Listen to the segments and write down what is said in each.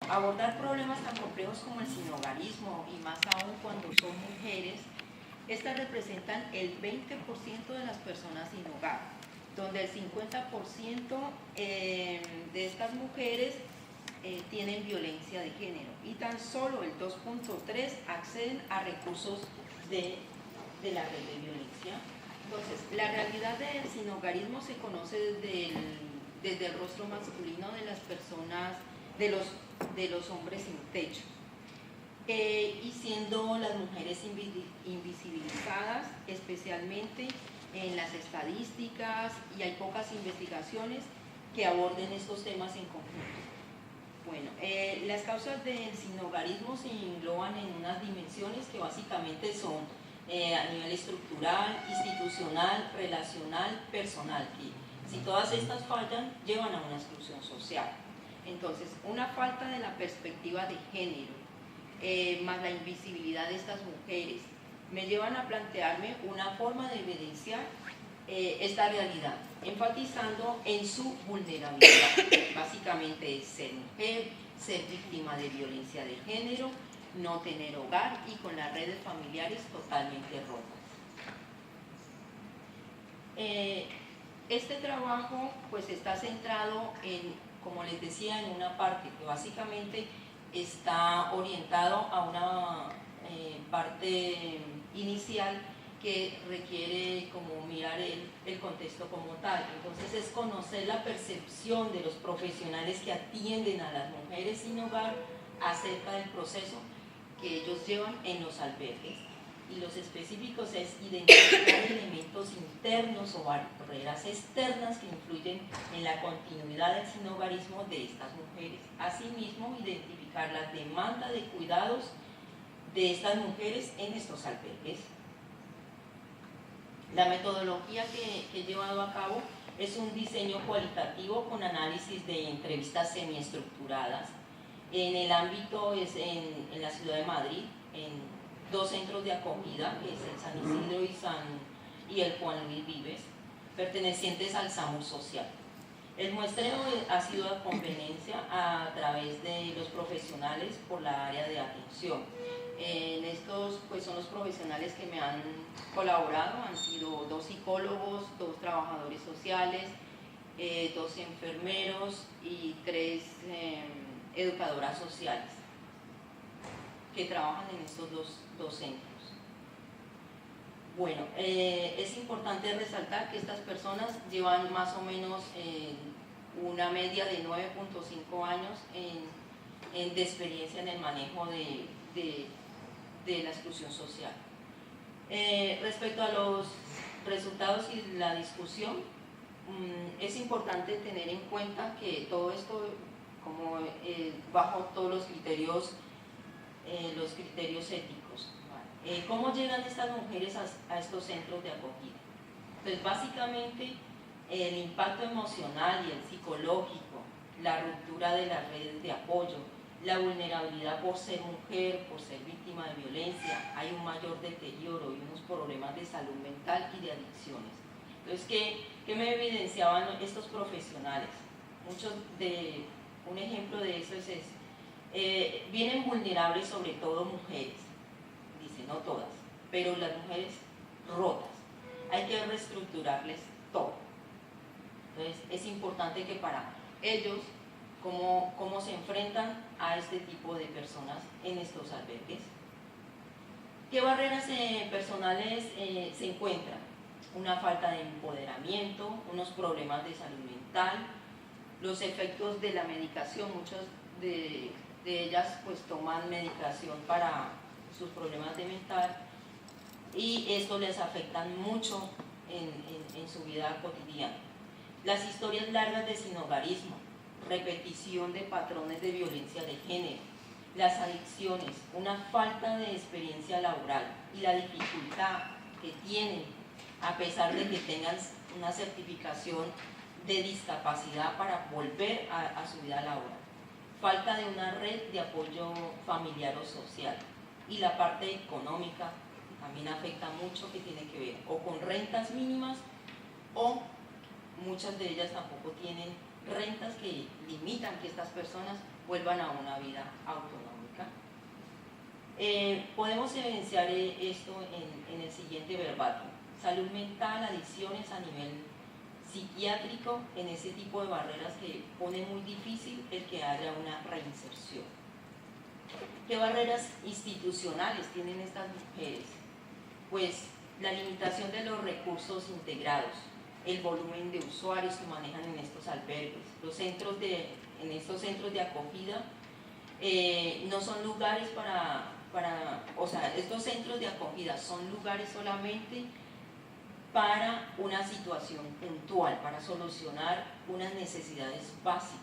Abordar problemas tan complejos como el sinhogarismo y más aún cuando son mujeres, estas representan el 20% de las personas sin hogar, donde el 50% de estas mujeres tienen violencia de género y tan solo el 2.3% acceden a recursos de la red de violencia. Entonces, la realidad del sinhogarismo se conoce desde el rostro masculino de las personas, de los hombres sin techo. Y siendo las mujeres invisibilizadas, especialmente en las estadísticas, y hay pocas investigaciones que aborden estos temas en conjunto. Bueno, las causas del sinhogarismo se engloban en unas dimensiones que básicamente son a nivel estructural, institucional, relacional, personal, que si todas estas fallan, llevan a una exclusión social. Entonces, una falta de la perspectiva de género, más la invisibilidad de estas mujeres, me llevan a plantearme una forma de evidenciar esta realidad, enfatizando en su vulnerabilidad. Básicamente es ser mujer, ser víctima de violencia de género, no tener hogar y con las redes familiares totalmente rotas. Este trabajo pues está centrado en, como les decía, en una parte que básicamente está orientado a una parte inicial que requiere como mirar el contexto como tal. Entonces es conocer la percepción de los profesionales que atienden a las mujeres sin hogar acerca del proceso que ellos llevan en los albergues, y los específicos es identificar elementos internos o barreras externas que influyen en la continuidad del sinhogarismo de estas mujeres. Asimismo, identificar la demanda de cuidados de estas mujeres en estos albergues. La metodología que he llevado a cabo es un diseño cualitativo con análisis de entrevistas semiestructuradas. En el ámbito es en la ciudad de Madrid, en 2 centros de acogida, que es el San Isidro y el Juan Luis Vives, pertenecientes al SAMU social. El muestreo ha sido a conveniencia a través de los profesionales por la área de atención. En estos pues son los profesionales que me han colaborado, han sido 2 psicólogos, 2 trabajadores sociales, 2 enfermeros y 3 educadoras sociales que trabajan en estos dos centros. Bueno, es importante resaltar que estas personas llevan más o menos una media de 9.5 años de experiencia en el manejo de la exclusión social. Respecto a los resultados y la discusión, es importante tener en cuenta que todo esto, como bajo todos los criterios éticos. ¿Cómo llegan estas mujeres a estos centros de acogida? Entonces, básicamente, el impacto emocional y el psicológico, la ruptura de las redes de apoyo, la vulnerabilidad por ser mujer, por ser víctima de violencia, hay un mayor deterioro y unos problemas de salud mental y de adicciones. Entonces, ¿qué me evidenciaban estos profesionales? Un ejemplo de eso es vienen vulnerables, sobre todo mujeres, dice, no todas, pero las mujeres rotas, hay que reestructurarles todo. Entonces es importante que para ellos, cómo se enfrentan a este tipo de personas en estos albergues. ¿Qué barreras personales se encuentran? Una falta de empoderamiento, unos problemas de salud mental, los efectos de la medicación, muchos de ellas pues toman medicación para sus problemas de mental y esto les afecta mucho en su vida cotidiana. Las historias largas de sinhogarismo, repetición de patrones de violencia de género, las adicciones, una falta de experiencia laboral y la dificultad que tienen a pesar de que tengan una certificación de discapacidad para volver a su vida laboral. Falta de una red de apoyo familiar o social, y la parte económica también afecta mucho, que tiene que ver o con rentas mínimas, o muchas de ellas tampoco tienen rentas que limitan que estas personas vuelvan a una vida autonómica. Podemos evidenciar esto en el siguiente verbatim: salud mental, adicciones a nivel psiquiátrico, en ese tipo de barreras que pone muy difícil el que haya una reinserción. ¿Qué barreras institucionales tienen estas mujeres? Pues la limitación de los recursos integrados, el volumen de usuarios que manejan en estos albergues, en estos centros de acogida no son lugares estos centros de acogida son lugares solamente para una situación puntual, para solucionar unas necesidades básicas,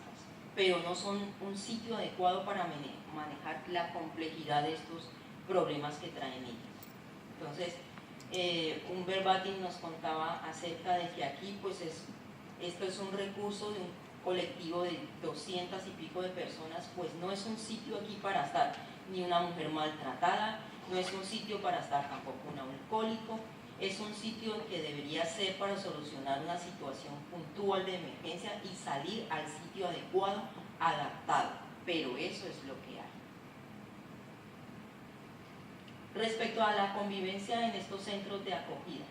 pero no son un sitio adecuado para manejar la complejidad de estos problemas que traen ellos. Entonces, un verbatim nos contaba acerca de que aquí, pues esto es un recurso de un colectivo de 200 y pico de personas, pues no es un sitio aquí para estar ni una mujer maltratada, no es un sitio para estar tampoco un alcohólico, es un sitio que debería ser para solucionar una situación puntual de emergencia y salir al sitio adecuado, adaptado, pero eso es lo que hay. Respecto a la convivencia en estos centros de acogida,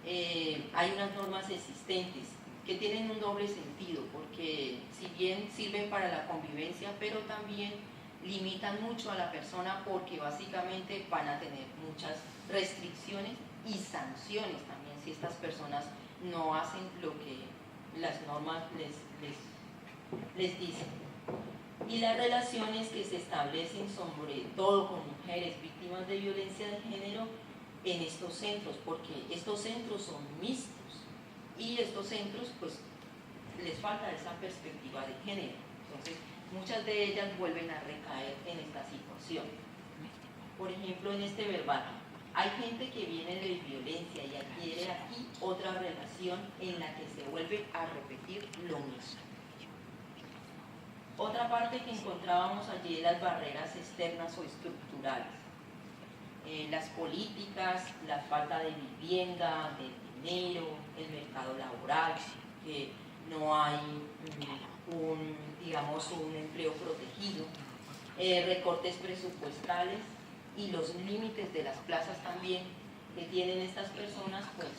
hay unas normas existentes que tienen un doble sentido, porque si bien sirven para la convivencia, pero también limitan mucho a la persona, porque básicamente van a tener muchas restricciones y sanciones también si estas personas no hacen lo que las normas les dicen. Y las relaciones que se establecen sobre todo con mujeres víctimas de violencia de género en estos centros, porque estos centros son mixtos y estos centros pues les falta esa perspectiva de género, entonces muchas de ellas vuelven a recaer en esta situación. Por ejemplo, en este verbatim, hay gente que viene de violencia y adquiere aquí otra relación en la que se vuelve a repetir lo mismo. Otra parte que encontrábamos allí es las barreras externas o estructurales. Las políticas, la falta de vivienda, de dinero, el mercado laboral, que no hay un empleo protegido, recortes presupuestales y los límites de las plazas también que tienen estas personas, pues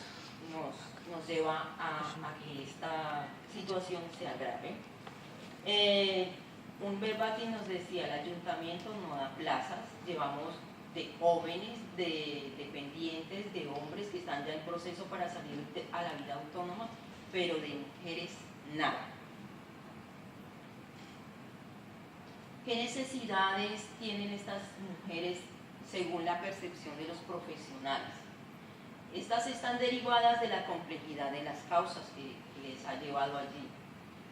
nos lleva a que esta situación se agrave. Un verbatim nos decía: el ayuntamiento no da plazas, llevamos de jóvenes, de dependientes, de hombres que están ya en proceso para salir a la vida autónoma, pero de mujeres nada. ¿Qué necesidades tienen estas mujeres según la percepción de los profesionales? Estas están derivadas de la complejidad de las causas que les ha llevado allí.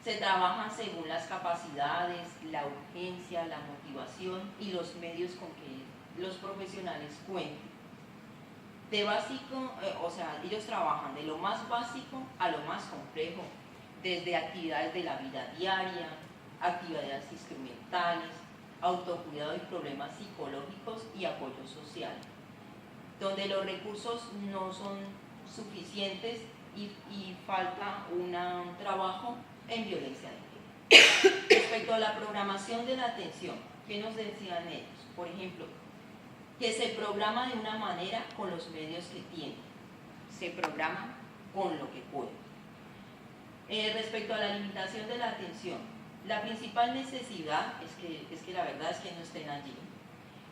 Se trabajan según las capacidades, la urgencia, la motivación y los medios con que los profesionales cuentan. De básico, ellos trabajan de lo más básico a lo más complejo, desde actividades de la vida diaria, actividades instrumentales, autocuidado y problemas psicológicos y apoyo social, donde los recursos no son suficientes y falta un trabajo en violencia de género. Respecto a la programación de la atención, ¿qué nos decían ellos? Por ejemplo, que se programa de una manera con los medios que tiene, se programa con lo que puede. Respecto a la limitación de la atención, la principal necesidad es que la verdad es que no estén allí,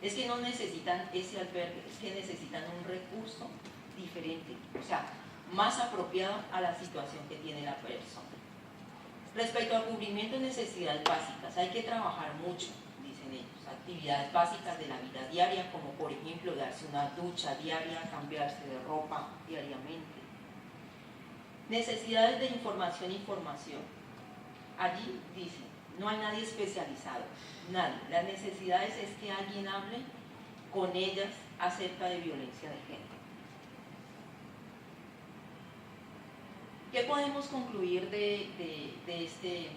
es que no necesitan ese albergue, es que necesitan un recurso diferente, o sea, más apropiado a la situación que tiene la persona. Respecto al cubrimiento de necesidades básicas, hay que trabajar mucho, dicen ellos, actividades básicas de la vida diaria, como por ejemplo darse una ducha diaria, cambiarse de ropa diariamente. Necesidades de información y formación. Allí dicen, no hay nadie especializado, nadie. Las necesidades es que alguien hable con ellas acerca de violencia de género. ¿Qué podemos concluir de este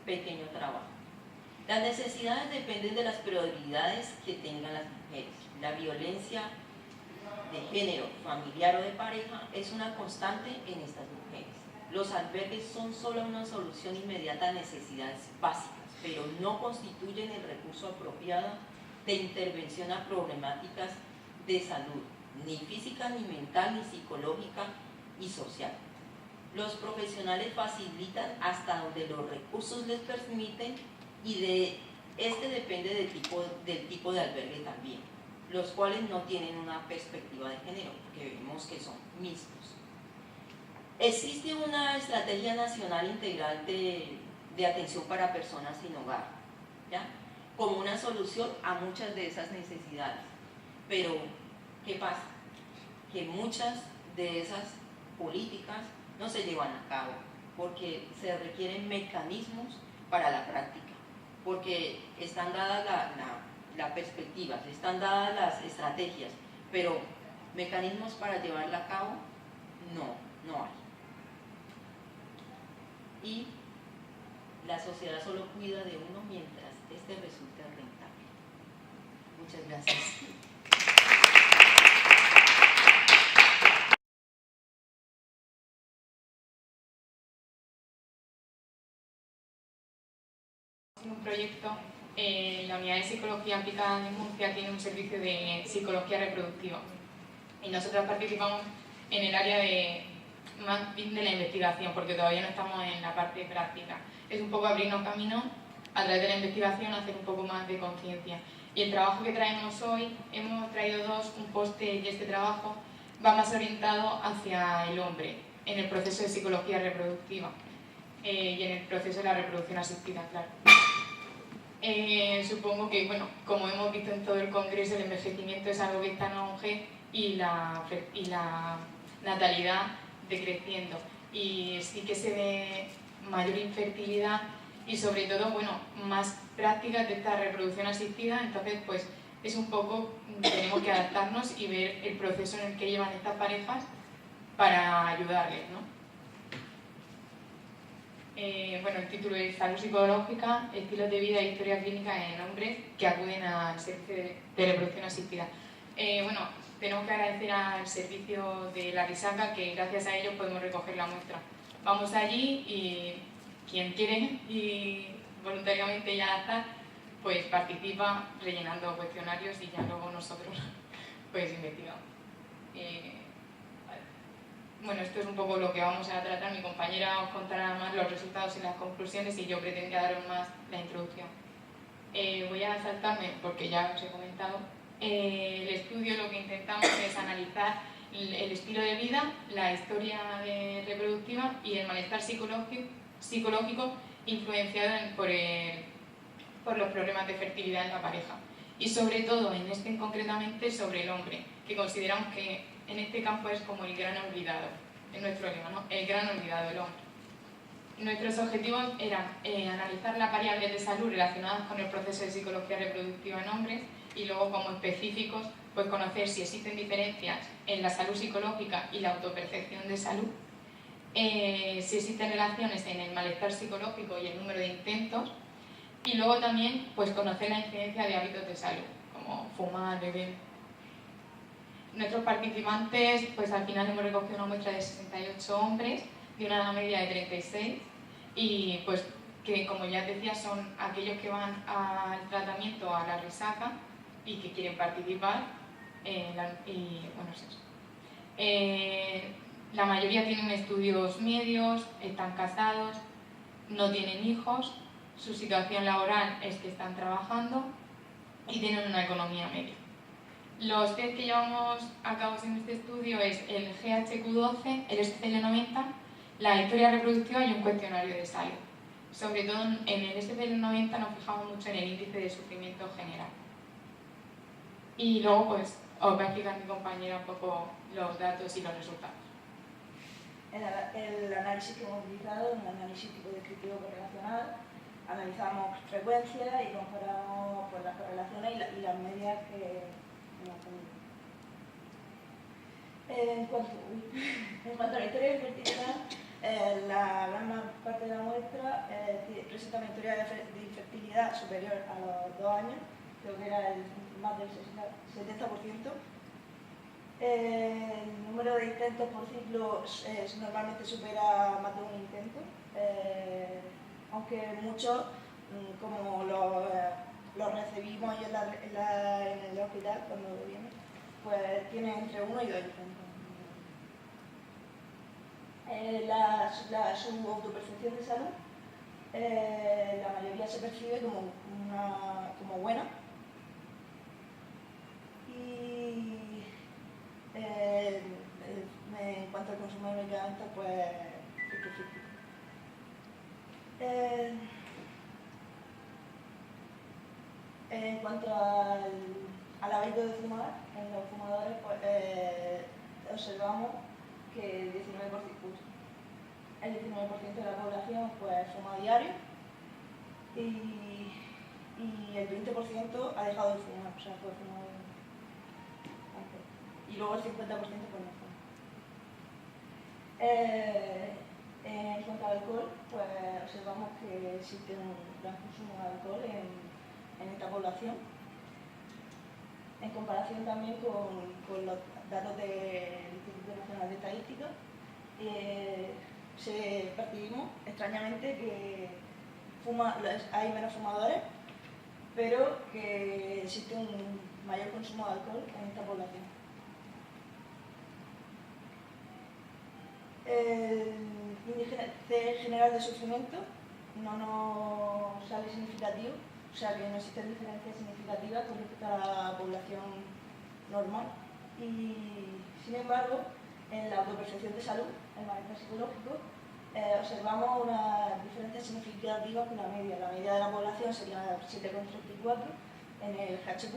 pequeño trabajo? Las necesidades dependen de las prioridades que tengan las mujeres. La violencia de género, familiar o de pareja es una constante en estas mujeres. Los albergues son solo una solución inmediata a necesidades básicas, pero no constituyen el recurso apropiado de intervención a problemáticas de salud, ni física, ni mental, ni psicológica y social. Los profesionales facilitan hasta donde los recursos les permiten y de este depende del tipo de albergue también, los cuales no tienen una perspectiva de género, porque vemos que son mixtos. Existe una estrategia nacional integral de atención para personas sin hogar, ¿ya?, como una solución a muchas de esas necesidades. Pero, ¿qué pasa? Que muchas de esas políticas no se llevan a cabo porque se requieren mecanismos para la práctica, porque están dadas la perspectiva, están dadas las estrategias, pero mecanismos para llevarla a cabo no hay. Y la sociedad solo cuida de uno mientras este resulte rentable. Muchas gracias. Un proyecto, la unidad de psicología aplicada en Murcia tiene un servicio de psicología reproductiva y nosotros participamos en el área más bien de la investigación, porque todavía no estamos en la parte práctica. Es un poco abrirnos camino a través de la investigación, hacer un poco más de conciencia. Y el trabajo que traemos hoy, hemos traído dos, un póster, y este trabajo va más orientado hacia el hombre en el proceso de psicología reproductiva y en el proceso de la reproducción asistida, claro. Supongo que, bueno, como hemos visto en todo el congreso, el envejecimiento es algo que está en auge y la natalidad decreciendo. Y sí que se ve mayor infertilidad y sobre todo, bueno, más prácticas de esta reproducción asistida. Entonces, pues es un poco, tenemos que adaptarnos y ver el proceso en el que llevan estas parejas para ayudarles, ¿no? Bueno, el título es Salud psicológica, estilos de vida e historia clínica en hombres que acuden al servicio de reproducción asistida. Bueno, tenemos que agradecer al servicio de la Risaca, que gracias a ellos podemos recoger la muestra. Vamos allí y quien quiere y voluntariamente ya está, pues participa rellenando cuestionarios y ya luego nosotros pues investigamos. Bueno, esto es un poco lo que vamos a tratar. Mi compañera os contará más los resultados y las conclusiones y yo pretendía daros más la introducción. Voy a saltarme porque ya os he comentado. El estudio lo que intentamos es analizar el estilo de vida, la historia reproductiva y el malestar psicológico influenciado por los problemas de fertilidad en la pareja. Y sobre todo, concretamente, sobre el hombre, que consideramos que en este campo es como el gran olvidado, en nuestro lema, ¿no? El gran olvidado, el hombre. Nuestros objetivos eran analizar las variables de salud relacionadas con el proceso de psicología reproductiva en hombres y luego, como específicos, pues conocer si existen diferencias en la salud psicológica y la autopercepción de salud, si existen relaciones en el malestar psicológico y el número de intentos, y luego también pues conocer la incidencia de hábitos de salud, como fumar, beber. Nuestros participantes, pues al final hemos recogido una muestra de 68 hombres, de una edad media de 36, y pues que, como ya decía, son aquellos que van al tratamiento, a la Risaca, y que quieren participar, y bueno, es eso. La mayoría tienen estudios medios, están casados, no tienen hijos, su situación laboral es que están trabajando y tienen una economía media. Los test que llevamos a cabo en este estudio es el GHQ12, el SCL90, la historia reproductiva y un cuestionario de salud. Sobre todo en el SCL90 nos fijamos mucho en el índice de sufrimiento general. Y luego pues os va a explicar mi compañera un poco los datos y los resultados. El análisis que hemos utilizado es un análisis tipo descriptivo correlacional. Analizamos frecuencia y comparamos pues, las correlaciones y las medias que hemos tenido. En cuanto a la historia de fertilidad, la gran parte de la muestra presenta una historia de infertilidad superior a los 2 años, creo que era más del 70%. El número de intentos por ciclo normalmente supera más de un intento, aunque muchos como los recibimos en el hospital cuando vienen, pues tienen entre 1 y 2 intentos. Su autopercepción de salud, la mayoría se percibe como buena. Y en cuanto al consumo de medicamentos, pues 50-50. En cuanto al hábito de fumar, en los fumadores, pues, observamos que el 19% de la población pues, fuma a diario y el 20% ha dejado de fumar, o sea, puede fumar antes. Y luego el 50% pues no fuma. En cuanto al alcohol, pues observamos que existe un gran consumo de alcohol en esta población, en comparación también con los datos del Instituto Nacional de Estadística. Percibimos extrañamente que hay menos fumadores, pero que existe un mayor consumo de alcohol en esta población. El índice general de sufrimiento no nos sale significativo, o sea que no existen diferencias significativas con respecto a la población normal. Y sin embargo, en la autopercepción de salud, el malestar psicológico, observamos una diferencia significativa con la media. La media de la población sería 7,34 en el HQ,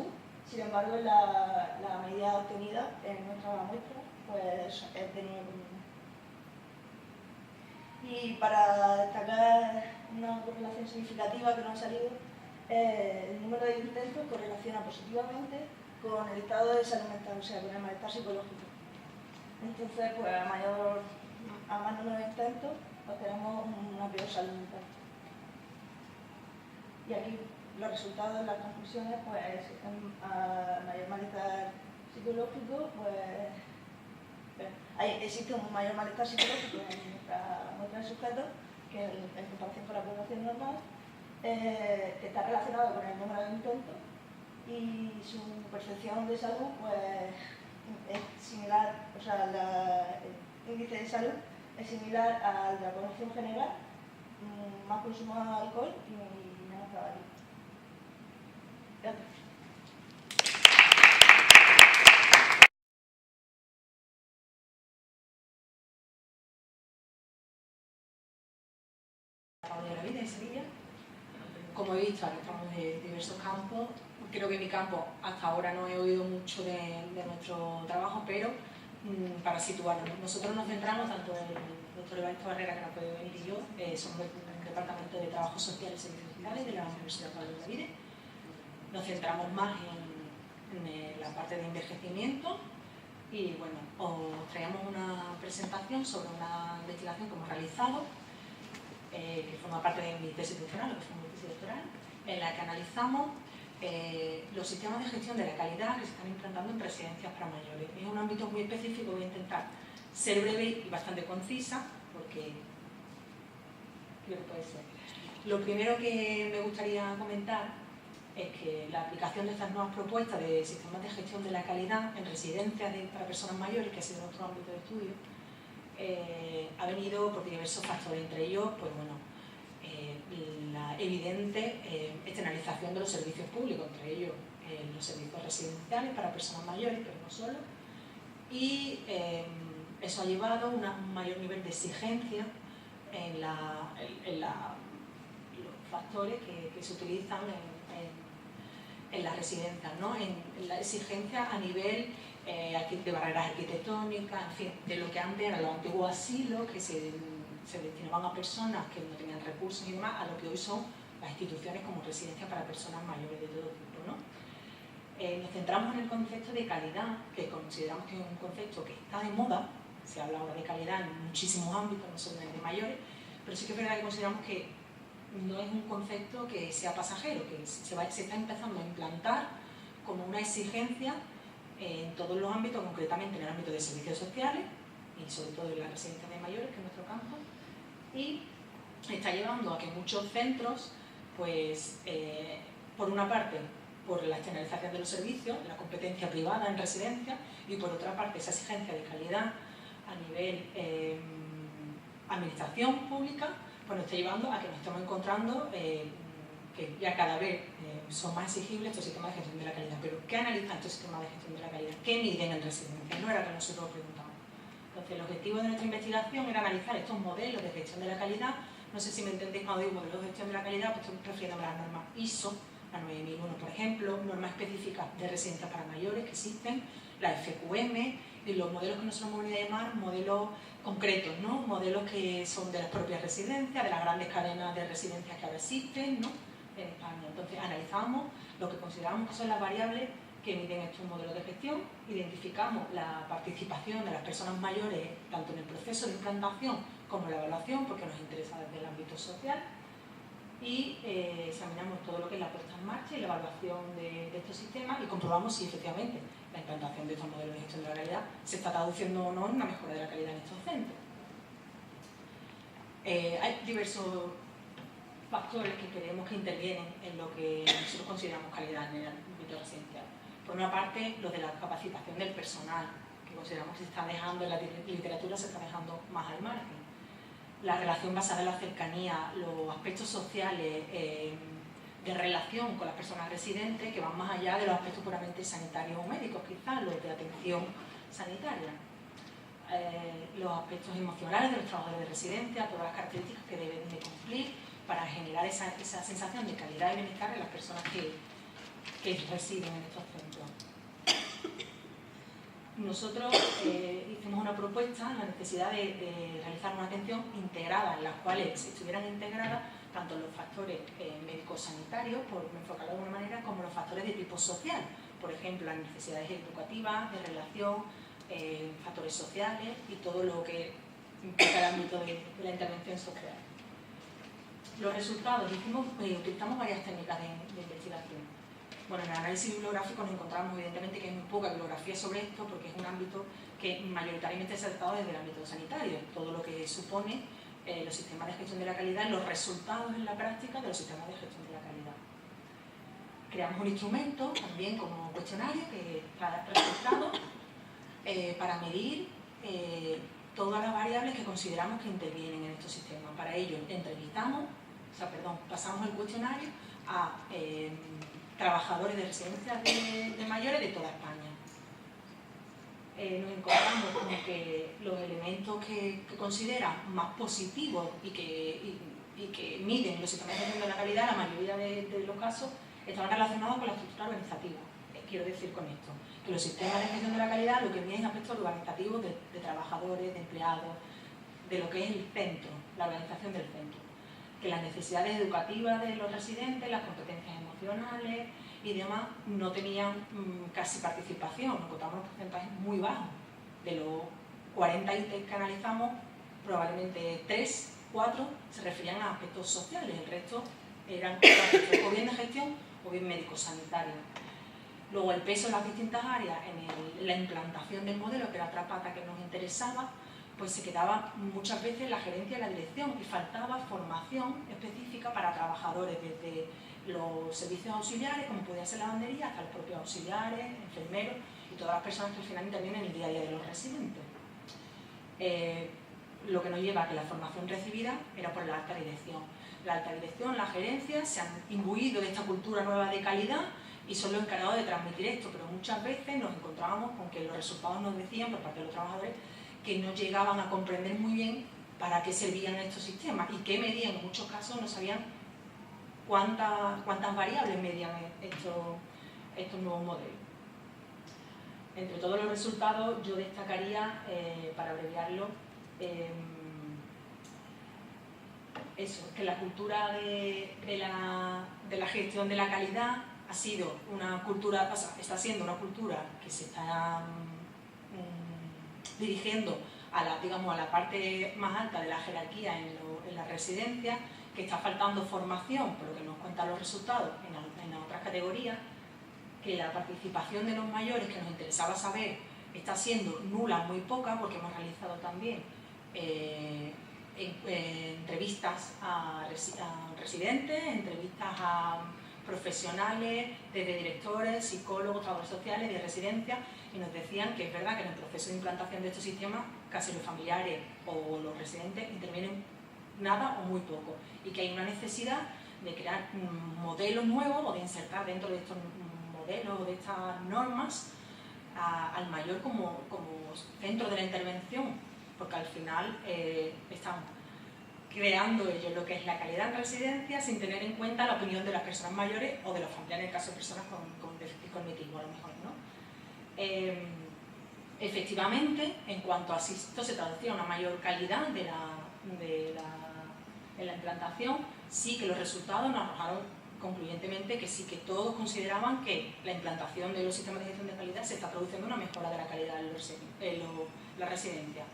sin embargo, la media obtenida en nuestra muestra pues, es de 9,1. Y para destacar una correlación significativa que no ha salido, el número de intentos correlaciona positivamente con el estado de salud mental, o sea, con el malestar psicológico. Entonces, pues a más número de intentos, pues tenemos una peor salud mental. Y aquí los resultados, las conclusiones, pues a mayor malestar psicológico, pues existe un mayor malestar psicológico en nuestra muestra de sujetos que en comparación con la población normal. Está relacionado con el número de intentos y su percepción de salud pues, es similar, o sea, el índice de salud es similar al de la población general, más consumo de alcohol y menos tabaco. Gracias. De la vida en Sevilla. Como he visto, ahora estamos de diversos campos. Creo que en mi campo hasta ahora no he oído mucho de nuestro trabajo, pero para situarnos, nosotros nos centramos tanto en el doctor Evaristo Barrera, que no puede venir, y yo, somos del Departamento de Trabajo Social y Servicios Sociales de la Universidad Pablo Olavide. Nos centramos más en la parte de envejecimiento y bueno, os traíamos una presentación sobre una investigación que hemos realizado que forma parte de mi tesis doctoral, lo que fue mi tesis doctoral, en la que analizamos los sistemas de gestión de la calidad que se están implantando en residencias para mayores. Es un ámbito muy específico, voy a intentar ser breve y bastante concisa, porque creo que puede ser. Lo primero que me gustaría comentar es que la aplicación de estas nuevas propuestas de sistemas de gestión de la calidad en residencias para personas mayores, que ha sido nuestro ámbito de estudio, ha venido por diversos factores, entre ellos, pues bueno, la evidente externalización de los servicios públicos, entre ellos los servicios residenciales para personas mayores, pero no solo, y eso ha llevado a un mayor nivel de exigencia en los factores que se utilizan en las residencias, ¿no? En la exigencia a nivel de barreras arquitectónicas, en fin, de lo que antes eran los antiguos asilos que se destinaban a personas que no tenían recursos y demás, a lo que hoy son las instituciones como residencias para personas mayores de todo tipo, ¿no? Nos centramos en el concepto de calidad, que consideramos que es un concepto que está de moda. Se habla ahora de calidad en muchísimos ámbitos, no solo en el de mayores, pero sí que es verdad que consideramos que no es un concepto que sea pasajero, que se está empezando a implantar como una exigencia en todos los ámbitos, concretamente en el ámbito de servicios sociales y sobre todo en la residencia de mayores, que es nuestro campo, y está llevando a que muchos centros Pues, por una parte, por la externalización de los servicios, la competencia privada en residencia, y por otra parte, esa exigencia de calidad a nivel administración pública, pues nos está llevando a que nos estemos encontrando que ya cada vez son más exigibles estos sistemas de gestión de la calidad. Pero ¿qué analizan estos sistemas de gestión de la calidad? ¿Qué miden en residencia? No era que nosotros preguntábamos. Entonces, el objetivo de nuestra investigación era analizar estos modelos de gestión de la calidad. No sé si me entendéis cuando digo modelos de gestión de la calidad, pues estoy refiriéndome a las normas ISO, la 9001, por ejemplo, normas específicas de residencias para mayores que existen, la FQM, y los modelos que nosotros hemos venido a llamar modelos concretos, ¿no? Modelos que son de las propias residencias, de las grandes cadenas de residencias que ahora existen, ¿no?, en España. Entonces, analizamos lo que consideramos que son las variables que miden estos modelos de gestión, identificamos la participación de las personas mayores tanto en el proceso de implantación como en la evaluación, porque nos interesa desde el ámbito social, y examinamos todo lo que es la puesta en marcha y la evaluación de estos sistemas y comprobamos si efectivamente la implantación de estos modelos de gestión de la calidad se está traduciendo o no en una mejora de la calidad en estos centros. Hay diversos factores que creemos que intervienen en lo que nosotros consideramos calidad en el ámbito residencial. Por una parte, lo de la capacitación del personal, que consideramos que se está dejando en la literatura, se está dejando más al margen. La relación basada en la cercanía, los aspectos sociales de relación con las personas residentes que van más allá de los aspectos puramente sanitarios o médicos, quizás los de atención sanitaria. Los aspectos emocionales de los trabajadores de residencia, todas las características que deben de cumplir para generar esa sensación de calidad y bienestar en las personas que residen en estos centros. Nosotros hicimos una propuesta, la necesidad de realizar una atención integrada, en las cuales estuvieran integradas tanto los factores médicos sanitarios, por enfocarlo de alguna manera, como los factores de tipo social, por ejemplo, las necesidades educativas, de relación, factores sociales y todo lo que implica el ámbito de la intervención social. Los resultados, utilizamos varias técnicas de investigación. Bueno, en el análisis bibliográfico nos encontramos evidentemente que hay muy poca bibliografía sobre esto porque es un ámbito que mayoritariamente se ha tratado desde el ámbito sanitario, todo lo que supone los sistemas de gestión de la calidad y los resultados en la práctica de los sistemas de gestión de la calidad. Creamos un instrumento también como cuestionario que está registrado para medir todas las variables que consideramos que intervienen en estos sistemas. Para ello pasamos el cuestionario a trabajadores de residencias de mayores de toda España. Nos encontramos con que los elementos que consideran más positivos y que miden los sistemas de gestión de la calidad, la mayoría de los casos, estaban relacionados con la estructura organizativa. Quiero decir con esto, que los sistemas de gestión de la calidad lo que miden es aspectos organizativos de trabajadores, de empleados, de lo que es el centro, la organización del centro. Que las necesidades educativas de los residentes, las competencias emocionales y demás no tenían casi participación, nos encontramos unos porcentajes muy bajos. De los 40 ítems que analizamos, probablemente 3, 4 se referían a aspectos sociales, el resto eran aspectos o bien de gestión o bien médico-sanitarios. Luego el peso en las distintas áreas, en la implantación del modelo, que era otra pata que nos interesaba, pues se quedaba muchas veces la gerencia y la dirección y faltaba formación específica para trabajadores desde los servicios auxiliares, como podía ser la lavandería, hasta los propios auxiliares, enfermeros y todas las personas que al final intervienen en el día a día de los residentes. Lo que nos lleva a que la formación recibida era por la alta dirección. La alta dirección, la gerencia, se han imbuido de esta cultura nueva de calidad y son los encargados de transmitir esto, pero muchas veces nos encontrábamos con que los resultados nos decían por parte de los trabajadores que no llegaban a comprender muy bien para qué servían estos sistemas y qué medían. En muchos casos no sabían cuántas variables medían estos nuevos modelos. Entre todos los resultados yo destacaría, para abreviarlo, eso, que la cultura de la gestión de la calidad ha sido una cultura, está siendo una cultura que se está dirigiendo a la parte más alta de la jerarquía en la residencia, que está faltando formación, por lo que nos cuentan los resultados en otras categorías, que la participación de los mayores, que nos interesaba saber, está siendo nula, muy poca, porque hemos realizado también entrevistas a residentes, entrevistas a profesionales, desde directores, psicólogos, trabajadores sociales, de residencias, y nos decían que es verdad que en el proceso de implantación de estos sistemas casi los familiares o los residentes intervienen nada o muy poco, y que hay una necesidad de crear modelos nuevos o de insertar dentro de estos modelos o de estas normas al mayor como centro de la intervención, porque al final están creando ellos lo que es la calidad en residencia sin tener en cuenta la opinión de las personas mayores o de los familiares, en el caso de personas con déficit cognitivo a lo mejor, ¿no? Efectivamente, en cuanto a esto se traducía a una mayor calidad en la implantación, sí que los resultados nos arrojaron concluyentemente que sí que todos consideraban que la implantación de los sistemas de gestión de calidad se está produciendo una mejora de la calidad en la residencia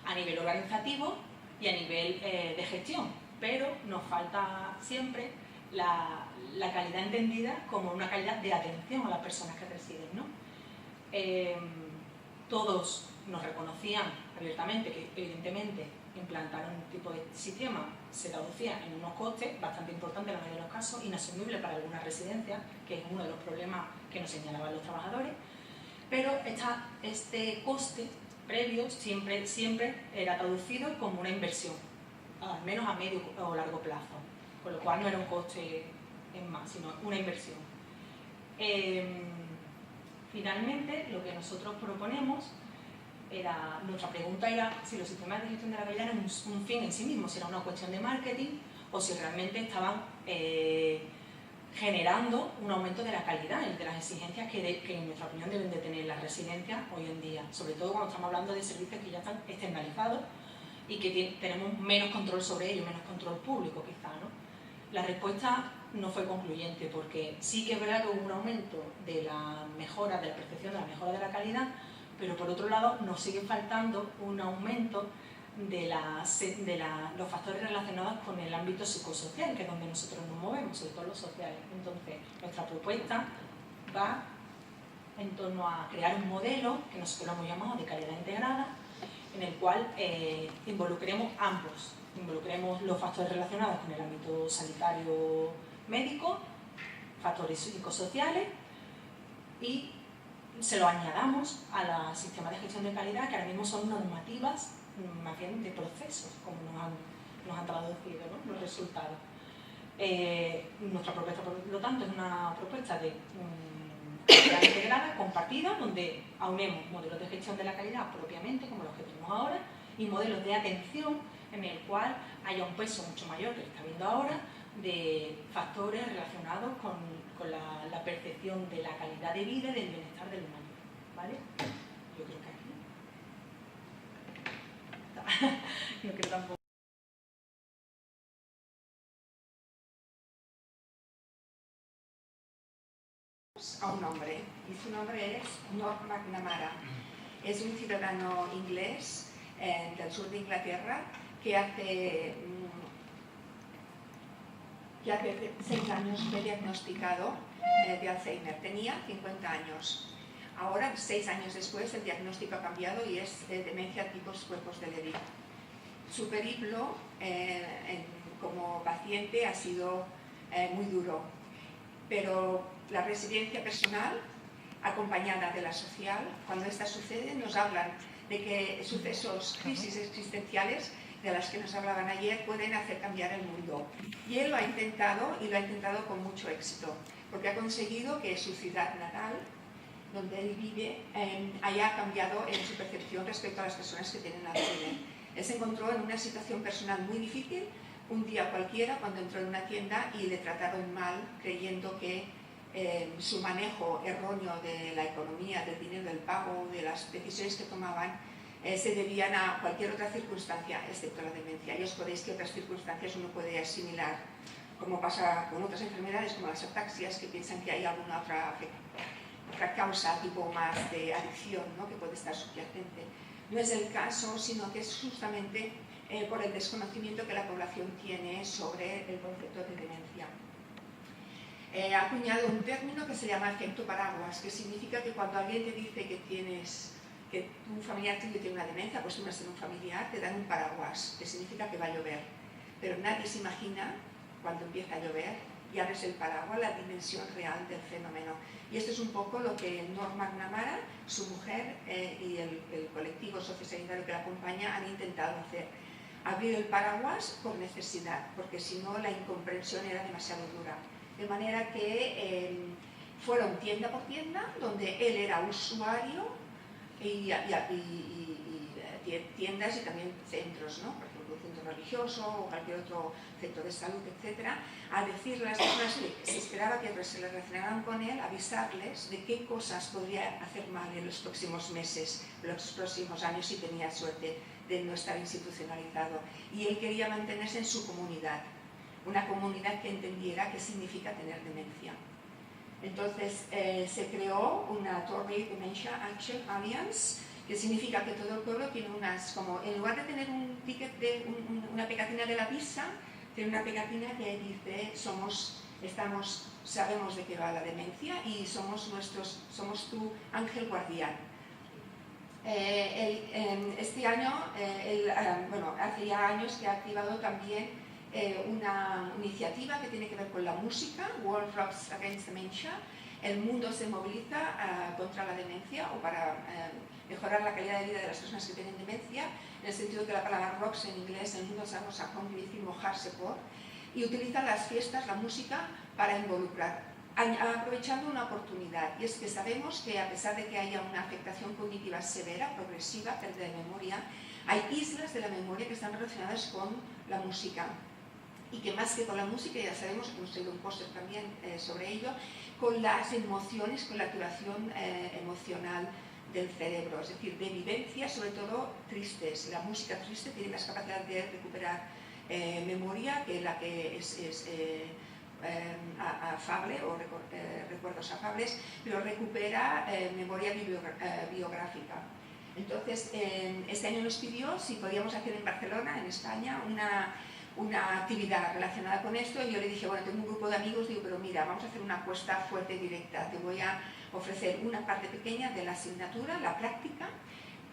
a nivel organizativo y a nivel de gestión, pero nos falta siempre la calidad entendida como una calidad de atención a las personas que residen, ¿no? Todos nos reconocían abiertamente que evidentemente implantar un tipo de sistema se traducía en unos costes bastante importantes en la mayoría de los casos, inasumibles para algunas residencias, que es uno de los problemas que nos señalaban los trabajadores, pero este coste previo siempre era traducido como una inversión, al menos a medio o largo plazo, con lo cual no era un coste en más, sino una inversión. Finalmente, lo que nosotros proponemos nuestra pregunta era si los sistemas de gestión de la calidad eran un fin en sí mismo, si era una cuestión de marketing o si realmente estaban generando un aumento de la calidad y de las exigencias que en nuestra opinión deben de tener las residencias hoy en día, sobre todo cuando estamos hablando de servicios que ya están externalizados y que tenemos menos control sobre ellos, menos control público quizá, ¿no? La respuesta no fue concluyente porque sí que es verdad que hubo un aumento de la mejora, de la percepción de la mejora de la calidad, pero por otro lado nos sigue faltando un aumento de los factores relacionados con el ámbito psicosocial, que es donde nosotros nos movemos, sobre todo los sociales. Entonces, nuestra propuesta va en torno a crear un modelo, que nosotros lo hemos llamado de calidad integrada, en el cual involucremos ambos. Involucremos los factores relacionados con el ámbito sanitario médico, factores psicosociales, y se lo añadamos a los sistemas de gestión de calidad, que ahora mismo son normativas más bien de procesos, como nos han traducido, ¿no?, los resultados. Nuestra propuesta, por lo tanto, es una propuesta de calidad integrada, compartida, donde aunemos modelos de gestión de la calidad propiamente, como los que tenemos ahora, y modelos de atención en el cual haya un peso mucho mayor que está viendo ahora de factores relacionados con la percepción de la calidad de vida y del bienestar del humano, ¿vale? Yo creo que aquí no creo tampoco. A un hombre, y su nombre es Norm McNamara. Es un ciudadano inglés del sur de Inglaterra que hace 6 años fue diagnosticado de Alzheimer. Tenía 50 años. Ahora, 6 años después, el diagnóstico ha cambiado y es demencia tipo cuerpos de Lewy. Su periplo como paciente ha sido muy duro, pero la residencia personal, acompañada de la social, cuando esta sucede, nos hablan de que sucesos, crisis existenciales, de las que nos hablaban ayer, pueden hacer cambiar el mundo. Y él lo ha intentado, y lo ha intentado con mucho éxito, porque ha conseguido que su ciudad natal, donde él vive, haya cambiado en su percepción respecto a las personas que tienen Alzheimer. Él se encontró en una situación personal muy difícil, un día cualquiera, cuando entró en una tienda y le trataron mal, creyendo que su manejo erróneo de la economía, del dinero, del pago, de las decisiones que tomaban, se debían a cualquier otra circunstancia, excepto la demencia. Y os podéis que otras circunstancias uno puede asimilar, como pasa con otras enfermedades, como las ataxias, que piensan que hay alguna otra causa, tipo más de adicción, ¿no?, que puede estar subyacente. No es el caso, sino que es justamente por el desconocimiento que la población tiene sobre el concepto de demencia. Ha acuñado un término que se llama efecto paraguas, que significa que cuando alguien te dice que tienes que un familiar tuyo tiene una demencia, pues tú vas a ser un familiar, te dan un paraguas, que significa que va a llover. Pero nadie se imagina, cuando empieza a llover, y abres el paraguas, la dimensión real del fenómeno. Y esto es un poco lo que Norma McNamara, su mujer y el colectivo sociosanitario que la acompaña han intentado hacer. Abrir el paraguas por necesidad, porque si no la incomprensión era demasiado dura. De manera que fueron tienda por tienda, donde él era usuario, y tiendas y también centros, ¿no? Por ejemplo, un centro religioso o cualquier otro centro de salud, etcétera, a decirle a las personas que se esperaba que se relacionaran con él, avisarles de qué cosas podría hacer mal en los próximos meses, los próximos años, si tenía suerte de no estar institucionalizado. Y él quería mantenerse en su comunidad, una comunidad que entendiera qué significa tener demencia. Entonces se creó una Torrey Dementia Action Alliance, que significa que todo el pueblo tiene unas, como en lugar de tener un ticket de una pegatina de la visa, tiene una pegatina que dice sabemos de qué va la demencia y somos tu ángel guardián. Este año, hace ya años que ha activado también una iniciativa que tiene que ver con la música, World Rocks Against Dementia. El mundo se moviliza contra la demencia o para mejorar la calidad de vida de las personas que tienen demencia, en el sentido que la palabra rocks en inglés, el mundo sabemos a quiere decir mojarse por, y utiliza las fiestas, la música, para involucrar, aprovechando una oportunidad. Y es que sabemos que a pesar de que haya una afectación cognitiva severa, progresiva, pérdida de memoria, hay islas de la memoria que están relacionadas con la música. Y que más que con la música, ya sabemos que hemos tenido un póster también sobre ello, con las emociones, con la activación emocional del cerebro, es decir, de vivencias, sobre todo tristes. La música triste tiene más capacidad de recuperar memoria que la que es afable o recuerdos afables, pero recupera memoria biográfica. Entonces, este año nos pidió si podíamos hacer en Barcelona, en España, una actividad relacionada con esto, y yo le dije, bueno, tengo un grupo de amigos, digo, pero mira, vamos a hacer una apuesta fuerte directa, te voy a ofrecer una parte pequeña de la asignatura, la práctica,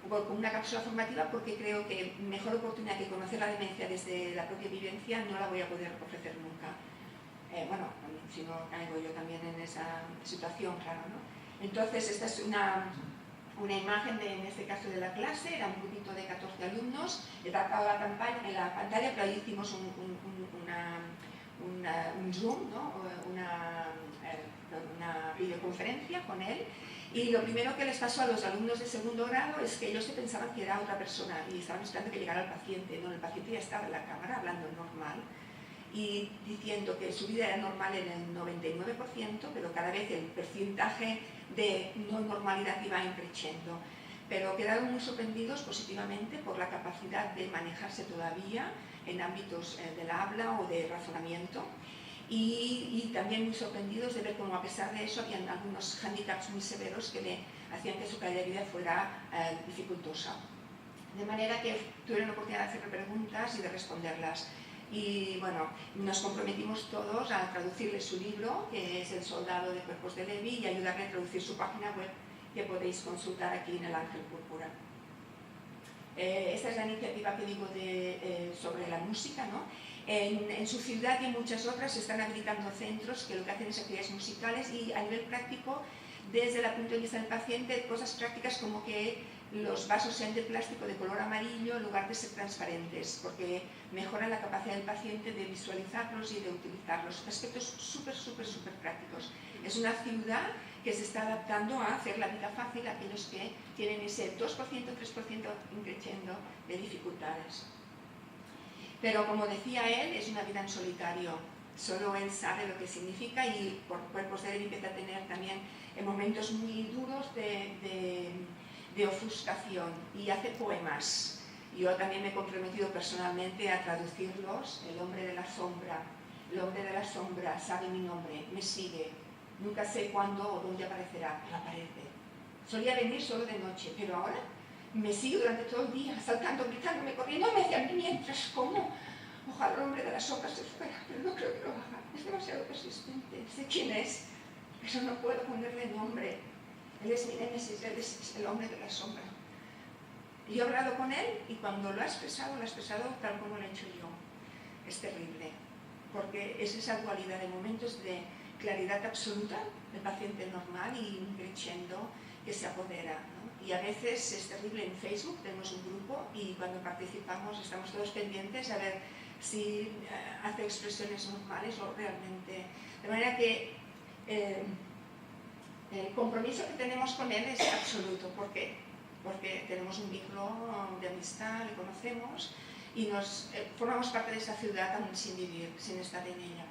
con una cápsula formativa, porque creo que mejor oportunidad que conocer la demencia desde la propia vivencia no la voy a poder ofrecer nunca. Bueno, si no caigo yo también en esa situación, claro, ¿no? Entonces, esta es una imagen, en este caso, de la clase. Era un grupito de 14 alumnos, he tratado la campaña en la pantalla, pero ahí hicimos un Zoom, ¿no? una videoconferencia con él, y lo primero que les pasó a los alumnos de segundo grado es que ellos se pensaban que era otra persona y estaban esperando que llegara el paciente. No, el paciente ya estaba en la cámara hablando normal y diciendo que su vida era normal en el 99%, pero cada vez el porcentaje de no normalidad iba increciendo. Pero quedaron muy sorprendidos positivamente por la capacidad de manejarse todavía en ámbitos del habla o de razonamiento, y también muy sorprendidos de ver cómo, a pesar de eso, habían algunos hándicaps muy severos que le hacían que su calidad de vida fuera dificultosa. De manera que tuvieron la oportunidad de hacer preguntas y de responderlas. Y bueno, nos comprometimos todos a traducirle su libro, que es El soldado de cuerpos de Levi, y ayudarle a traducir su página web, que podéis consultar aquí en el Ángel Púrpura. Esta es la iniciativa que digo sobre la música, ¿no? En su ciudad y en muchas otras se están habilitando centros que lo que hacen es actividades musicales, y a nivel práctico, desde el punto de vista del paciente, cosas prácticas como que los vasos sean de plástico de color amarillo en lugar de ser transparentes, porque mejoran la capacidad del paciente de visualizarlos y de utilizarlos. Aspectos súper prácticos. Es una ciudad que se está adaptando a hacer la vida fácil a aquellos que tienen ese 2%, 3% increciendo de dificultades. Pero como decía él, es una vida en solitario. Solo él sabe lo que significa, y por cuerpos de él empieza a tener también momentos muy duros de ofuscación, y hace poemas. Yo también me he comprometido personalmente a traducirlos. El hombre de la sombra. El hombre de la sombra sabe mi nombre, me sigue. Nunca sé cuándo o dónde aparecerá, pero aparece. Solía venir solo de noche, pero ahora me sigue durante todo el día, saltando, gritándome, corriendo hacia mí mientras como. Ojalá el hombre de la sombra se fuera, pero no creo que lo haga. Es demasiado persistente. Sé quién es, pero no puedo ponerle nombre. Él es mi némesis, él es el hombre de la sombra. Yo he hablado con él y cuando lo ha expresado tal como lo he hecho yo. Es terrible, porque es esa dualidad de momentos de claridad absoluta del paciente normal y un crescendo que se apodera, ¿no? Y a veces es terrible. En Facebook tenemos un grupo y cuando participamos estamos todos pendientes a ver si hace expresiones normales o realmente... De manera que el compromiso que tenemos con él es absoluto. ¿Por qué? Porque tenemos un vínculo de amistad, le conocemos y formamos parte de esa ciudad aún sin vivir, sin estar en ella.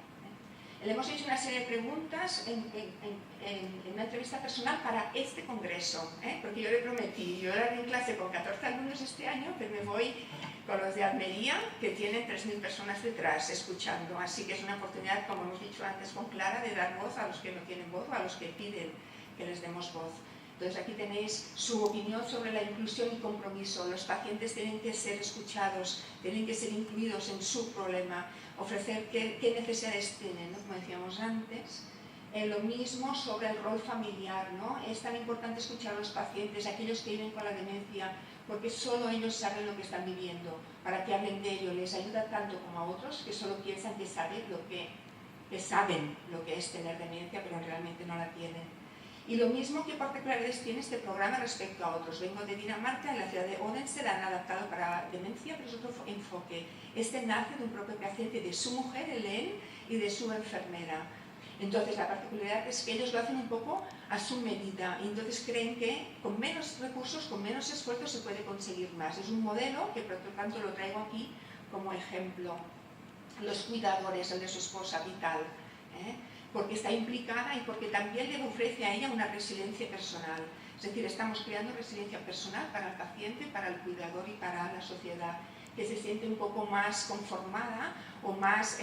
Le hemos hecho una serie de preguntas en una entrevista personal para este congreso, porque yo le prometí, yo era en clase con 14 alumnos este año, pero me voy con los de Almería, que tienen 3.000 personas detrás escuchando, así que es una oportunidad, como hemos dicho antes con Clara, de dar voz a los que no tienen voz o a los que piden que les demos voz. Entonces aquí tenéis su opinión sobre la inclusión y compromiso. Los pacientes tienen que ser escuchados, tienen que ser incluidos en su problema, ofrecer qué necesidades tienen, ¿no? Como decíamos antes. Lo mismo sobre el rol familiar, ¿no? Es tan importante escuchar a los pacientes, aquellos que viven con la demencia, porque solo ellos saben lo que están viviendo, para que hablen de ello. Les ayuda tanto como a otros que solo piensan que saben lo que es tener demencia, pero realmente no la tienen. Y lo mismo que particularidades tiene este programa respecto a otros. Vengo de Dinamarca, en la ciudad de Odense la han adaptado para demencia, pero es otro enfoque. Este nace de un propio paciente, de su mujer, Hélène, y de su enfermera. Entonces la particularidad es que ellos lo hacen un poco a su medida y entonces creen que con menos recursos, con menos esfuerzo se puede conseguir más. Es un modelo que por lo tanto lo traigo aquí como ejemplo. Los cuidadores, el de su esposa, vital, porque está implicada y porque también le ofrece a ella una resiliencia personal. Es decir, estamos creando resiliencia personal para el paciente, para el cuidador y para la sociedad, que se siente un poco más conformada o más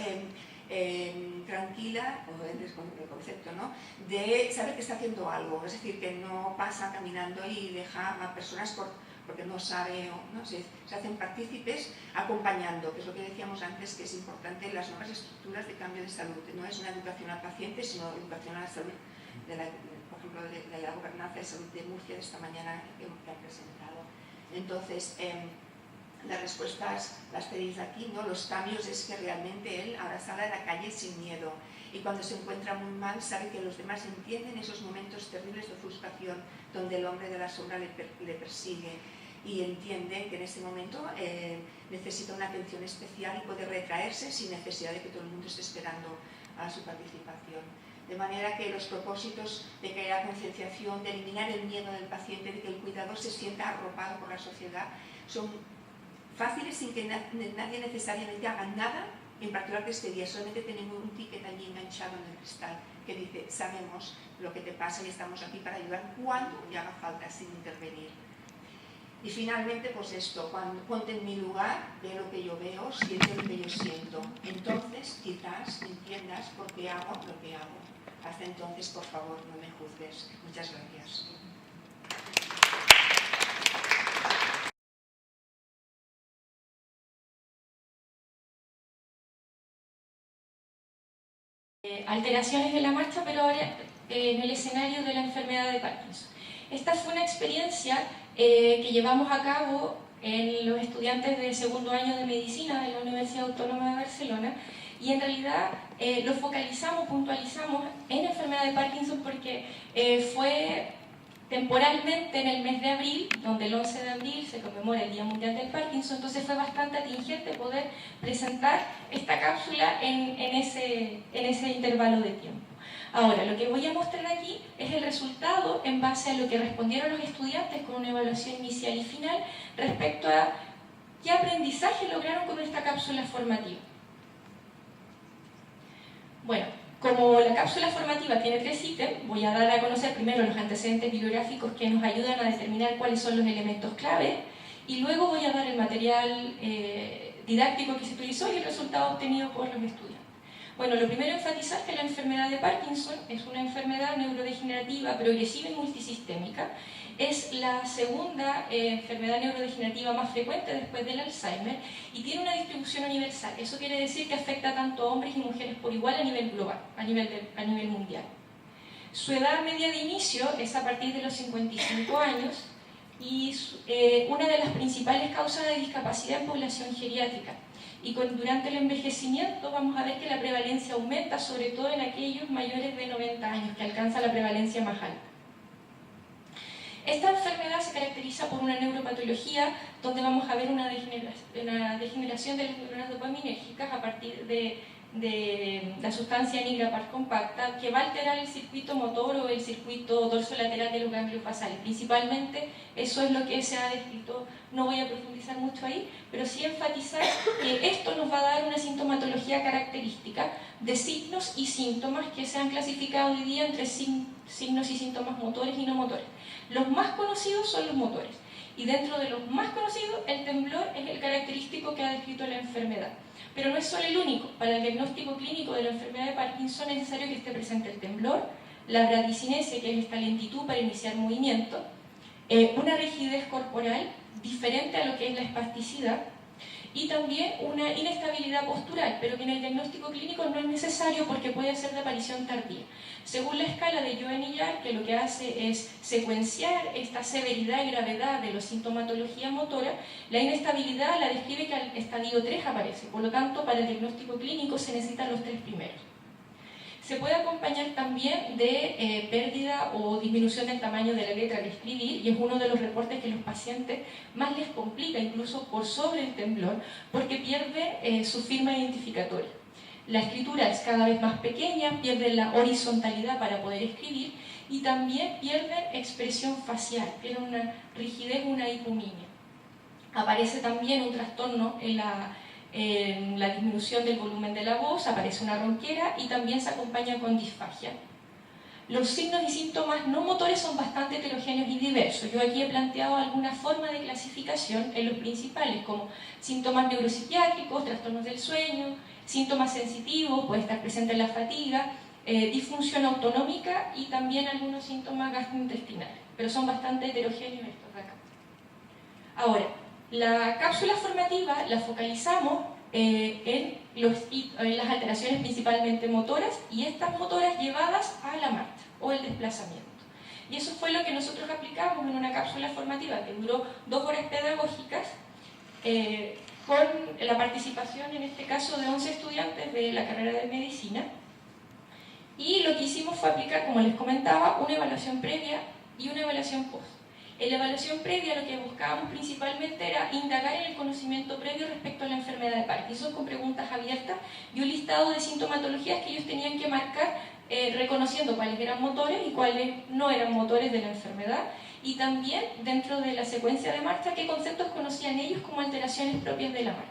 tranquila, el concepto, ¿no? De saber que está haciendo algo, es decir, que no pasa caminando y deja a personas porque no sabe, ¿no? Se hacen partícipes acompañando, que es lo que decíamos antes, que es importante en las nuevas estructuras de cambio de salud. No es una educación al paciente, sino educación a la salud, por ejemplo, de la gobernanza de salud de Murcia de esta mañana que han presentado. Entonces, las respuestas las tenéis aquí, ¿no? Los cambios es que realmente él ahora sale a la calle sin miedo y cuando se encuentra muy mal sabe que los demás entienden esos momentos terribles de ofuscación donde el hombre de la sombra le persigue y entiende que en ese momento necesita una atención especial y puede retraerse sin necesidad de que todo el mundo esté esperando a su participación. De manera que los propósitos de que haya concienciación, de eliminar el miedo del paciente, de que el cuidador se sienta arropado por la sociedad, son fáciles sin que nadie necesariamente haga nada en particular de este día. Solamente tenemos un ticket allí enganchado en el cristal que dice: sabemos lo que te pasa y estamos aquí para ayudar cuando te haga falta, sin intervenir. Y finalmente, pues esto, ponte en mi lugar, ve lo que yo veo, siente lo que yo siento. Entonces, quizás entiendas por qué hago lo que hago. Hasta entonces, por favor, no me juzgues. Muchas gracias. Alteraciones de la marcha, pero ahora en el escenario de la enfermedad de Parkinson. Esta fue una experiencia que llevamos a cabo en los estudiantes de segundo año de medicina de la Universidad Autónoma de Barcelona y en realidad lo focalizamos, puntualizamos en enfermedad de Parkinson porque fue temporalmente en el mes de abril, donde el 11 de abril se conmemora el Día Mundial del Parkinson, entonces fue bastante atingente poder presentar esta cápsula en ese intervalo de tiempo. Ahora, lo que voy a mostrar aquí es el resultado en base a lo que respondieron los estudiantes con una evaluación inicial y final respecto a qué aprendizaje lograron con esta cápsula formativa. Bueno, como la cápsula formativa tiene 3 ítems, voy a dar a conocer primero los antecedentes bibliográficos que nos ayudan a determinar cuáles son los elementos clave y luego voy a dar el material didáctico que se utilizó y el resultado obtenido por los estudiantes. Bueno, lo primero enfatizar que la enfermedad de Parkinson es una enfermedad neurodegenerativa progresiva y multisistémica. Es la segunda enfermedad neurodegenerativa más frecuente después del Alzheimer y tiene una distribución universal. Eso quiere decir que afecta tanto a hombres y mujeres por igual a nivel global, a nivel mundial. Su edad media de inicio es a partir de los 55 años y una de las principales causas de discapacidad en población geriátrica. Y durante el envejecimiento vamos a ver que la prevalencia aumenta, sobre todo en aquellos mayores de 90 años, que alcanza la prevalencia más alta. Esta enfermedad se caracteriza por una neuropatología donde vamos a ver una degeneración de las neuronas dopaminérgicas a partir de la sustancia nigrapar compacta, que va a alterar el circuito motor o el circuito dorsolateral de los ganglios basales. Principalmente eso es lo que se ha descrito, no voy a profundizar mucho ahí, pero sí enfatizar que esto nos va a dar una sintomatología característica de signos y síntomas que se han clasificado hoy día entre signos y síntomas motores y no motores. Los más conocidos son los motores, y dentro de los más conocidos el temblor es el característico que ha descrito la enfermedad. Pero no es solo el único. Para el diagnóstico clínico de la enfermedad de Parkinson es necesario que esté presente el temblor, la bradicinesia, que es esta lentitud para iniciar movimiento, una rigidez corporal diferente a lo que es la espasticidad, y también una inestabilidad postural, pero que en el diagnóstico clínico no es necesario porque puede ser de aparición tardía. Según la escala de Joen y Yark, que lo que hace es secuenciar esta severidad y gravedad de la sintomatología motora, la inestabilidad la describe que al estadio 3 aparece, por lo tanto para el diagnóstico clínico se necesitan los 3 primeros. Se puede acompañar también de pérdida o disminución del tamaño de la letra al escribir, y es uno de los reportes que los pacientes más les complica, incluso por sobre el temblor, porque pierde su firma identificatoria. La escritura es cada vez más pequeña, pierden la horizontalidad para poder escribir y también pierden expresión facial, pierden una rigidez, una hipominia. Aparece también un trastorno en la disminución del volumen de la voz, aparece una ronquera y también se acompaña con disfagia. Los signos y síntomas no motores son bastante heterogéneos y diversos. Yo aquí he planteado alguna forma de clasificación en los principales, como síntomas neuropsiquiátricos, trastornos del sueño, síntomas sensitivos, puede estar presente la fatiga, disfunción autonómica y también algunos síntomas gastrointestinales, pero son bastante heterogéneos estos de acá. Ahora, la cápsula formativa la focalizamos en las alteraciones principalmente motoras, y estas motoras llevadas a la marcha o el desplazamiento. Y eso fue lo que nosotros aplicamos en una cápsula formativa que duró 2 horas pedagógicas, con la participación en este caso de 11 estudiantes de la carrera de medicina, y lo que hicimos fue aplicar, como les comentaba, una evaluación previa y una evaluación post. En la evaluación previa lo que buscábamos principalmente era indagar en el conocimiento previo respecto a la enfermedad de Parkinson con preguntas abiertas y un listado de sintomatologías que ellos tenían que marcar reconociendo cuáles eran motores y cuáles no eran motores de la enfermedad, y también dentro de la secuencia de marcha qué conceptos conocían ellos como alteraciones propias de la marcha.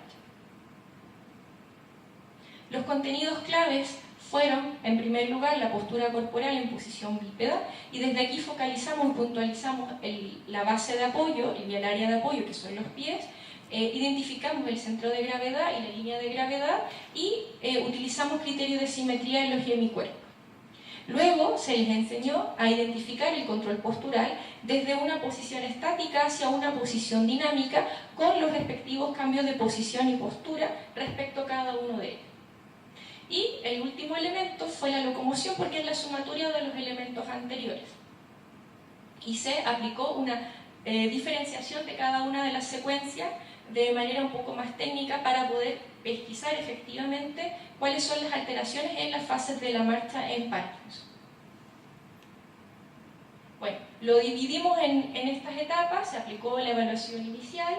Los contenidos claves fueron, en primer lugar, la postura corporal en posición bípeda, y desde aquí focalizamos y puntualizamos la base de apoyo y el área de apoyo, que son los pies, identificamos el centro de gravedad y la línea de gravedad, y utilizamos criterios de simetría en los hemicuerpos. Luego se les enseñó a identificar el control postural desde una posición estática hacia una posición dinámica, con los respectivos cambios de posición y postura respecto a cada uno de ellos. Y el último elemento fue la locomoción, porque es la sumatoria de los elementos anteriores. Y se aplicó una diferenciación de cada una de las secuencias de manera un poco más técnica para poder pesquisar efectivamente cuáles son las alteraciones en las fases de la marcha en Parkinson. Bueno, lo dividimos en estas etapas. Se aplicó la evaluación inicial,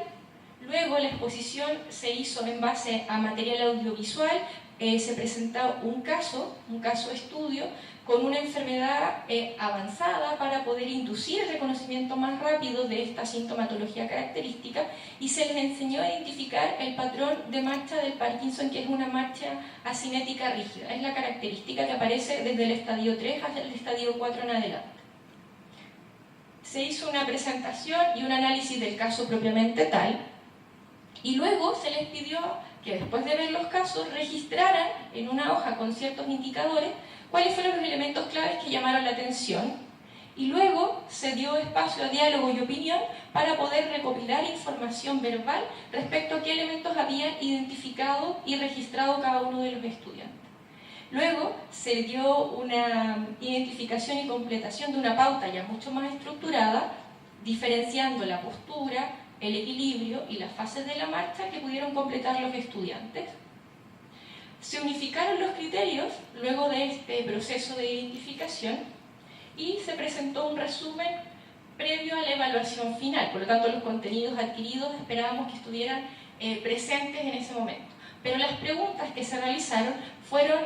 luego la exposición se hizo en base a material audiovisual. Se presentó un caso estudio con una enfermedad avanzada para poder inducir el reconocimiento más rápido de esta sintomatología característica, y se les enseñó a identificar el patrón de marcha del Parkinson, que es una marcha asinética rígida. Es la característica que aparece desde el estadio 3 hasta el estadio 4 en adelante. Se hizo una presentación y un análisis del caso propiamente tal, y luego se les pidió que después de ver los casos registraran en una hoja con ciertos indicadores cuáles fueron los elementos claves que llamaron la atención, y luego se dio espacio a diálogo y opinión para poder recopilar información verbal respecto a qué elementos habían identificado y registrado cada uno de los estudiantes. Luego se dio una identificación y completación de una pauta ya mucho más estructurada diferenciando la postura, el equilibrio y las fases de la marcha que pudieron completar los estudiantes. Se unificaron los criterios luego de este proceso de identificación y se presentó un resumen previo a la evaluación final. Por lo tanto, los contenidos adquiridos esperábamos que estuvieran presentes en ese momento. Pero las preguntas que se realizaron fueron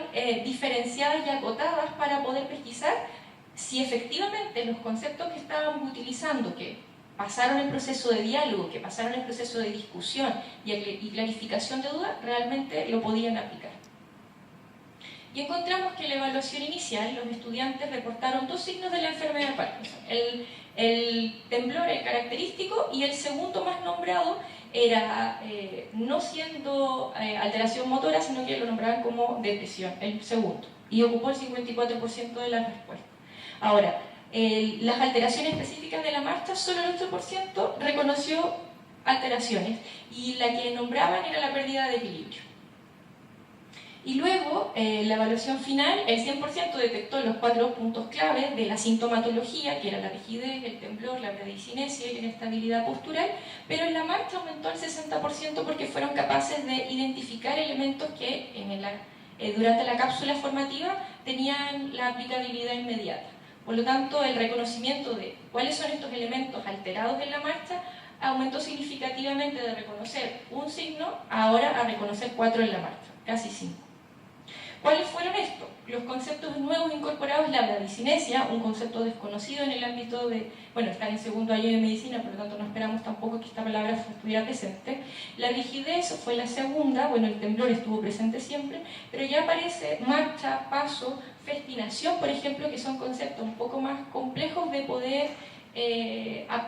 diferenciadas y acotadas para poder pesquisar si efectivamente los conceptos que estábamos utilizando, que pasaron el proceso de diálogo, que pasaron el proceso de discusión y clarificación de dudas, realmente lo podían aplicar. Y encontramos que en la evaluación inicial los estudiantes reportaron 2 signos de la enfermedad de Parkinson. El temblor, el característico, y el segundo más nombrado era no siendo alteración motora, sino que lo nombraban como depresión, el segundo, y ocupó el 54% de las respuestas. Ahora, las alteraciones específicas de la marcha, solo el 8% reconoció alteraciones, y la que nombraban era la pérdida de equilibrio. Y luego, la evaluación final, el 100% detectó los 4 puntos clave de la sintomatología, que era la rigidez, el temblor, la bradicinesia y la inestabilidad postural, pero en la marcha aumentó al 60% porque fueron capaces de identificar elementos que durante la cápsula formativa tenían la aplicabilidad inmediata. Por lo tanto, el reconocimiento de cuáles son estos elementos alterados en la marcha aumentó significativamente de reconocer un signo ahora a reconocer 4 en la marcha, casi 5. ¿Cuáles fueron estos? Los conceptos nuevos incorporados, la bradicinesia, un concepto desconocido en el ámbito de, bueno, están en segundo año de medicina, por lo tanto no esperamos tampoco que esta palabra estuviera presente. La rigidez fue la segunda, bueno, el temblor estuvo presente siempre, pero ya aparece marcha, paso, festinación, por ejemplo, que son conceptos un poco más complejos de poder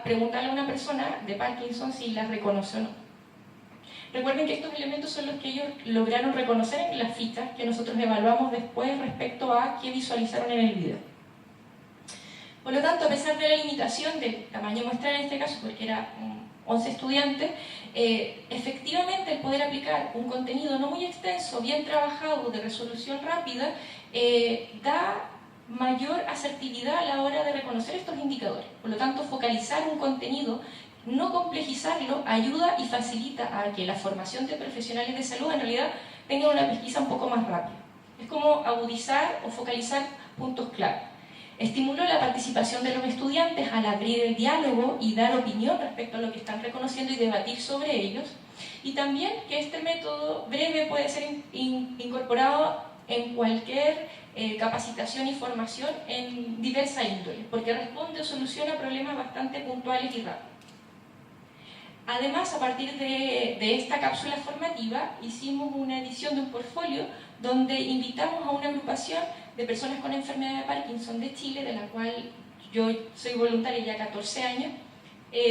preguntarle a una persona de Parkinson si las reconoce o no. Recuerden que estos elementos son los que ellos lograron reconocer en las fichas que nosotros evaluamos después respecto a qué visualizaron en el video. Por lo tanto, a pesar de la limitación del tamaño muestral en este caso, porque era 11 estudiantes, efectivamente el poder aplicar un contenido no muy extenso, bien trabajado, de resolución rápida, da mayor asertividad a la hora de reconocer estos indicadores. Por lo tanto, focalizar un contenido, no complejizarlo, ayuda y facilita a que la formación de profesionales de salud en realidad tenga una pesquisa un poco más rápida. Es como agudizar o focalizar puntos clave. Estimuló la participación de los estudiantes al abrir el diálogo y dar opinión respecto a lo que están reconociendo y debatir sobre ellos. Y también que este método breve puede ser incorporado en cualquier capacitación y formación en diversa índole, porque responde o soluciona problemas bastante puntuales y rápidos. Además, a partir de esta cápsula formativa, hicimos una edición de un portfolio donde invitamos a una agrupación de personas con enfermedad de Parkinson de Chile, de la cual yo soy voluntaria ya 14 años,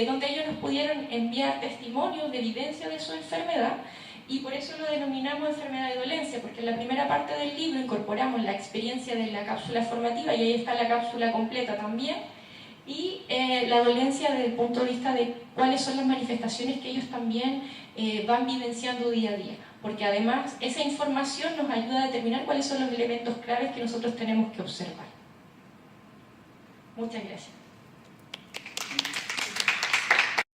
donde ellos nos pudieron enviar testimonios de evidencia de su enfermedad, y por eso lo denominamos enfermedad de dolencia, porque en la primera parte del libro incorporamos la experiencia de la cápsula formativa, y ahí está la cápsula completa también, y la dolencia desde el punto de vista de cuáles son las manifestaciones que ellos también van vivenciando día a día, porque además esa información nos ayuda a determinar cuáles son los elementos claves que nosotros tenemos que observar. Muchas gracias.